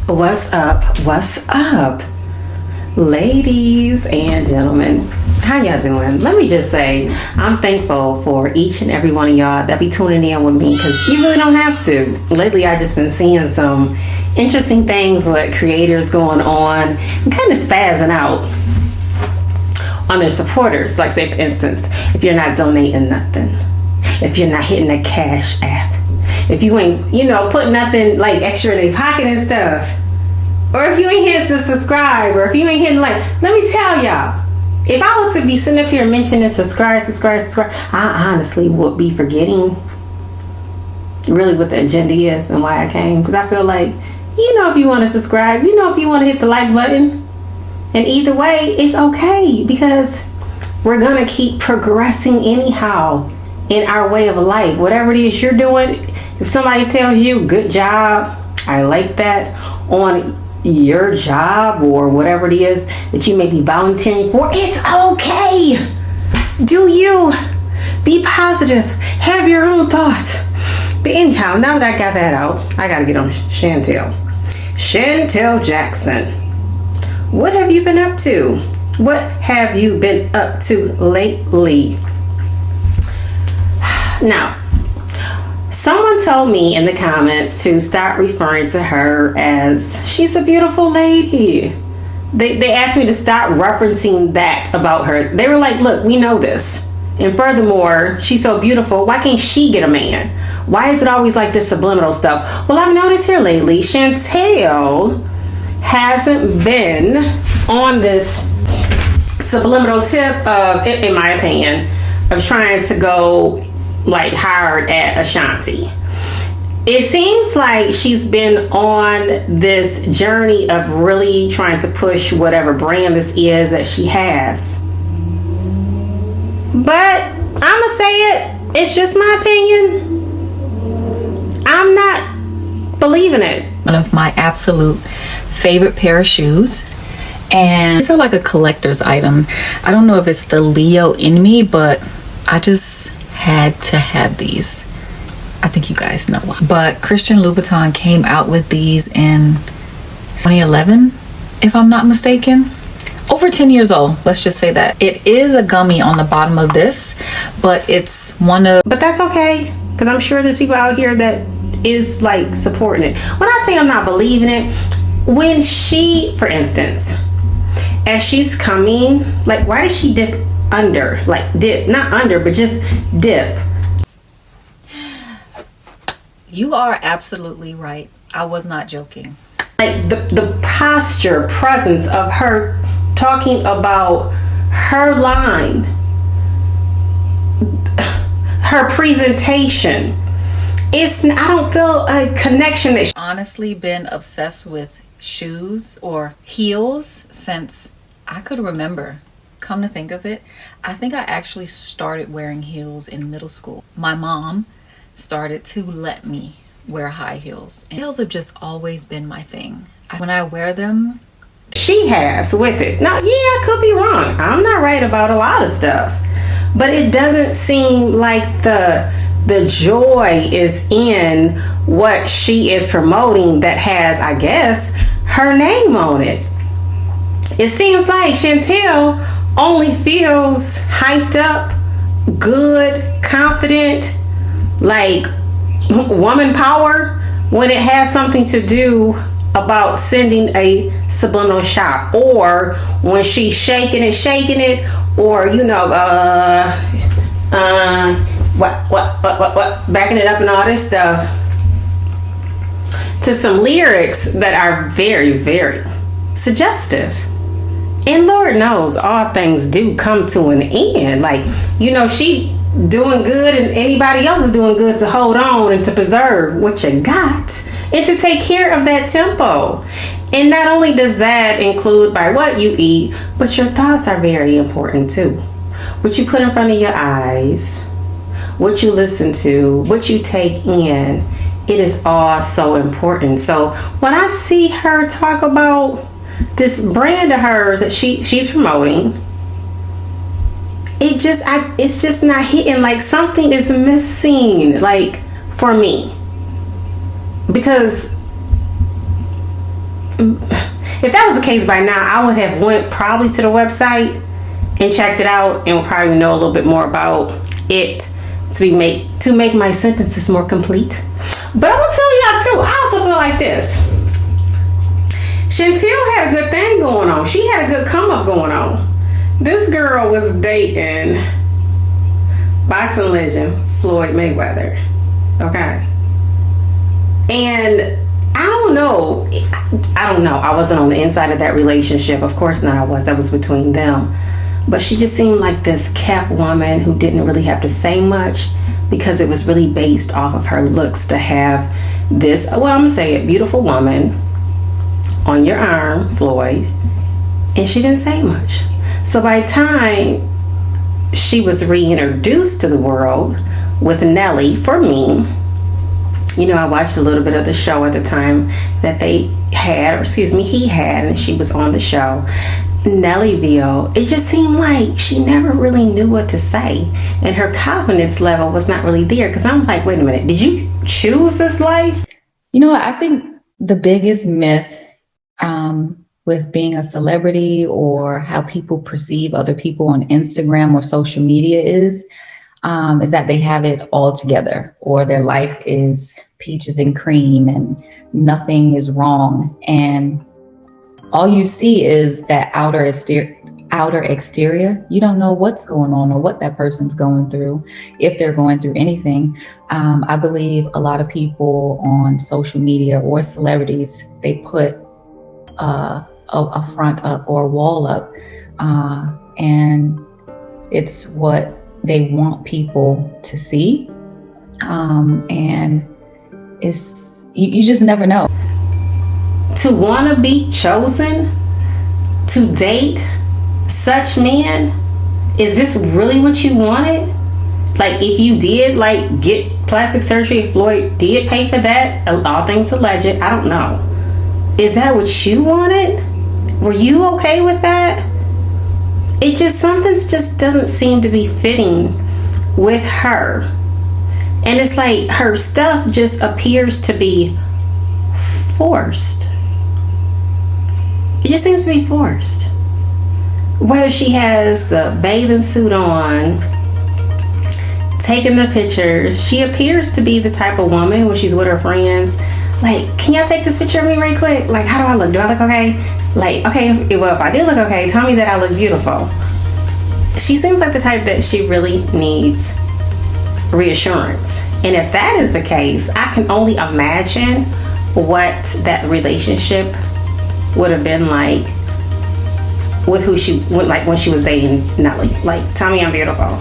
What's up? What's up? Ladies and gentlemen, how y'all doing? Let me just say, I'm thankful for each and every one of y'all that be tuning in with me, because you really don't have to. Lately, I've just been seeing some interesting things with creators going on and kind of spazzing out on their supporters. Like, say, for instance, if you're not donating nothing, if you're not hitting the Cash App, if you ain't, putting nothing like extra in their pocket and stuff, or if you ain't hitting the subscribe, or if you ain't hitting like, let me tell y'all, if I was to be sitting up here mentioning subscribe, I honestly would be forgetting really what the agenda is and why I came. Because I feel like, if you want to subscribe, if you want to hit the like button, and either way, it's okay, because we're going to keep progressing anyhow in our way of life. Whatever it is you're doing, if somebody tells you, good job, I like that, on your job or whatever it is that you may be volunteering for, it's okay. Do you. Be positive. Have your own thoughts. But anyhow, now that I got that out, I got to get on Shantel. Shantel Jackson. What have you been up to? What have you been up to lately? Now, someone told me in the comments to start referring to her as, she's a beautiful lady. They asked me to stop referencing that about her. They were like, look, we know this. And furthermore, she's so beautiful. Why can't she get a man? Why is it always like this subliminal stuff? Well, I've noticed here lately, Shantel hasn't been on this subliminal tip of, in my opinion, of trying to go like hard at Ashanti. It seems like she's been on this journey of really trying to push whatever brand this is that she has. But I'ma say it, it's just my opinion. I'm not believing it. One of my absolute favorite pair of shoes, and these are like a collector's item. I don't know if it's the Leo in me, but I just had to have these. I think you guys know why. But Christian Louboutin came out with these in 2011, if I'm not mistaken. Over 10 years old, let's just say that. It is a gummy on the bottom of this, but it's one of... But that's okay, because I'm sure there's people out here that is like supporting it. When I say I'm not believing it, when she, for instance, as she's coming, like, why does she dip under? Like, dip, not under, but just dip. You are absolutely right. I was not joking. Like, the posture, presence of her talking about her line, her presentation, I don't feel a connection. That Honestly been obsessed with shoes or heels since I could remember. Come to think of it, I think I actually started wearing heels in middle school. My mom started to let me wear high heels, and heels have just always been my thing. When I wear them, she has with it. Now, yeah, I could be wrong. I'm not right about a lot of stuff, but it doesn't seem like the joy is in what she is promoting that has, I guess, her name on it. It seems like Shantel only feels hyped up, good, confident, like woman power when it has something to do about sending a subliminal shot, or when she's shaking it, or what, backing it up and all this stuff to some lyrics that are very, very suggestive. And Lord knows all things do come to an end. Like, she doing good and anybody else is doing good to hold on and to preserve what you got and to take care of that tempo. And not only does that include by what you eat, but your thoughts are very important too. What you put in front of your eyes, what you listen to, what you take in, it is all so important. So when I see her talk about this brand of hers that she's promoting, it's just not hitting. Like, something is missing, like, for me, because if that was the case by now, I would have went probably to the website and checked it out and would probably know a little bit more about it to make my sentences more complete. But I'm gonna tell y'all too, I also feel like this. Shantel had a good thing going on. She had a good come up going on. This girl was dating boxing legend Floyd Mayweather. Okay. And I don't know. I wasn't on the inside of that relationship. Of course not, I was. That was between them. But she just seemed like this kept woman who didn't really have to say much because it was really based off of her looks to have this, well, I'm going to say it, beautiful woman on your arm, Floyd. And she didn't say much. So by the time she was reintroduced to the world with Nelly, for me, you know, I watched a little bit of the show at the time that they had, or excuse me, he had, and she was on the show. Nellyville, it just seemed like she never really knew what to say, and her confidence level was not really there. Because I'm like, wait a minute, did you choose this life? You know, I think the biggest myth with being a celebrity or how people perceive other people on Instagram or social media is that they have it all together, or their life is peaches and cream and nothing is wrong. And all you see is that outer exterior. You don't know what's going on or what that person's going through, if they're going through anything. I believe a lot of people on social media or celebrities, they put a front up or a wall up, and it's what they want people to see, and it's you just never know. To want to be chosen to date such men, is this really what you wanted? Like, if you did like get plastic surgery, if Floyd did pay for that, all things alleged, I don't know, is that what you wanted? Were you okay with that? It just, something just doesn't seem to be fitting with her. And it's like her stuff just appears to be forced. It just seems to be forced. Whether she has the bathing suit on, taking the pictures, she appears to be the type of woman when she's with her friends, like, can y'all take this picture of me right quick? Like, how do I look? Do I look okay? Like, okay, well, if I did look okay, tell me that I look beautiful. She seems like the type that she really needs reassurance. And if that is the case, I can only imagine what that relationship would have been like with who she would, like when she was dating Nelly. Like, tell me I'm beautiful.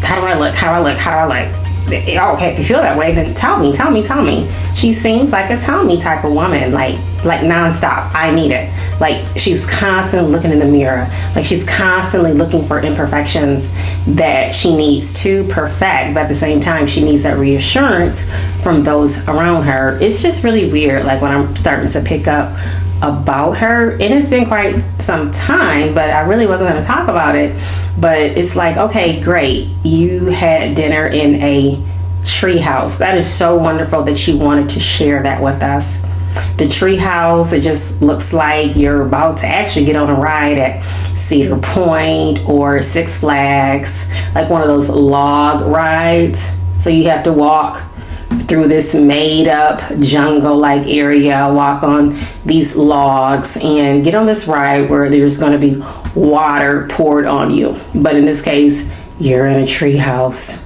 How do I look? How do I look? How do I look? Okay, if you feel that way, then tell me. She seems like a tell me type of woman, like nonstop. I need it. Like, she's constantly looking in the mirror. Like, she's constantly looking for imperfections that she needs to perfect, but at the same time, she needs that reassurance from those around her. It's just really weird, like, when I'm starting to pick up about her, and it's been quite some time, but I really wasn't going to talk about it. But it's like, okay, great, you had dinner in a treehouse. That is so wonderful that you wanted to share that with us. The treehouse, it just looks like you're about to actually get on a ride at Cedar Point or Six Flags, like one of those log rides. So you have to walk through this made up jungle like area, walk on these logs and get on this ride where there's going to be water poured on you. But in this case, you're in a tree house.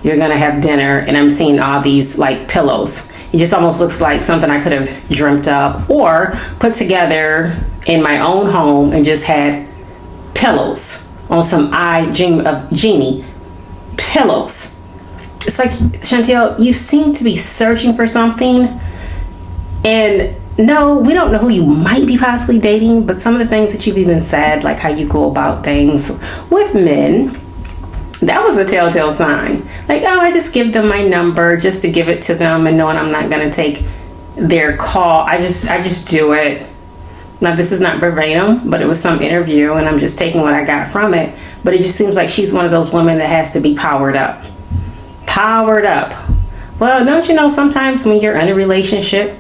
You're going to have dinner, and I'm seeing all these like pillows. It just almost looks like something I could have dreamt up or put together in my own home and just had pillows on some genie pillows. It's like, Shantel, you seem to be searching for something, and no, we don't know who you might be possibly dating, but some of the things that you've even said, like how you go about things with men, that was a telltale sign. Like, oh, I just give them my number just to give it to them, and knowing I'm not going to take their call. I just do it. Now, this is not verbatim, but it was some interview, and I'm just taking what I got from it. But it just seems like she's one of those women that has to be powered up. Powered up. Well, don't you know sometimes when you're in a relationship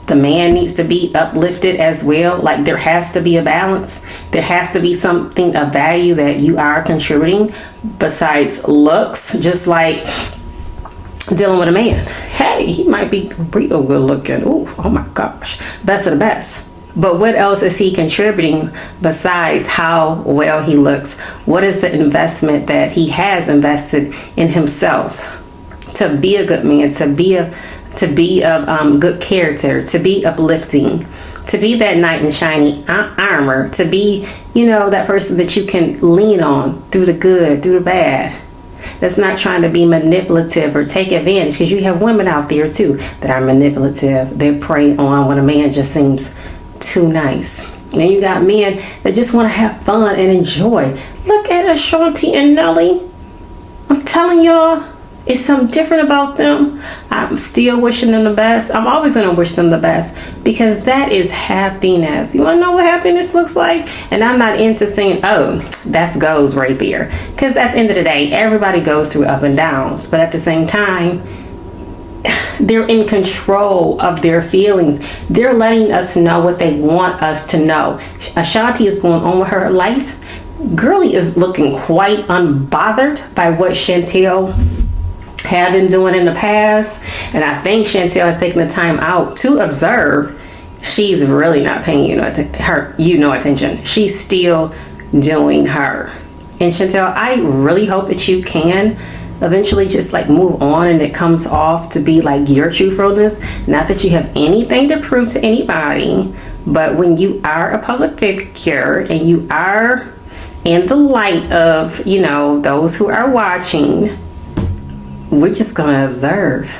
the man needs to be uplifted as well. Like, there has to be a balance. There has to be something of value that you are contributing besides looks. Just like dealing with a man. Hey, he might be real good looking. Ooh, oh my gosh. Best of the best. But what else is he contributing besides how well he looks? What is the investment that he has invested in himself to be a good man, to be a good character, to be uplifting, to be that knight in shiny armor, to be, that person that you can lean on through the good, through the bad. That's not trying to be manipulative or take advantage, because you have women out there too that are manipulative. They prey on when a man just seems too nice. And you got men that just want to have fun and enjoy. Look at Ashanti and Nelly. I'm telling y'all, it's something different about them. I'm still wishing them the best. I'm always going to wish them the best, because that is happiness. You want to know what happiness looks like? And I'm not into saying, oh, that's goals right there. Because at the end of the day, everybody goes through up and downs. But at the same time, they're in control of their feelings. They're letting us know what they want us to know. Ashanti is going on with her life. Girlie is looking quite unbothered by what Shantel had been doing in the past. And I think Shantel has taken the time out to observe. She's really not paying attention. She's still doing her. And Shantel, I really hope that you can eventually just move on and it comes off to be your truthfulness. Not that you have anything to prove to anybody, but when you are a public figure and you are in the light of those who are watching, we're just going to observe.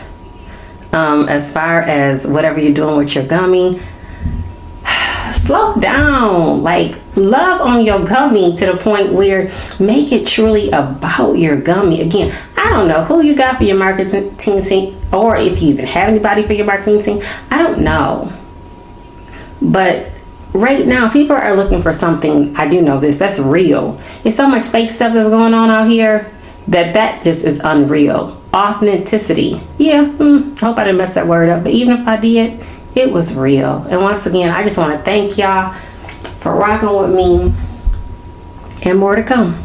As far as whatever you're doing with your gummy, slow down. Love on your gummy to the point where make it truly about your gummy. Again, I don't know who you got for your marketing team, or if you even have anybody for your marketing team. I don't know. But right now, people are looking for something. I do know this. That's real. There's so much fake stuff that's going on out here that just is unreal. Authenticity. Yeah, I hope I didn't mess that word up. But even if I did, it was real. And once again, I just want to thank y'all for rocking with me, and more to come.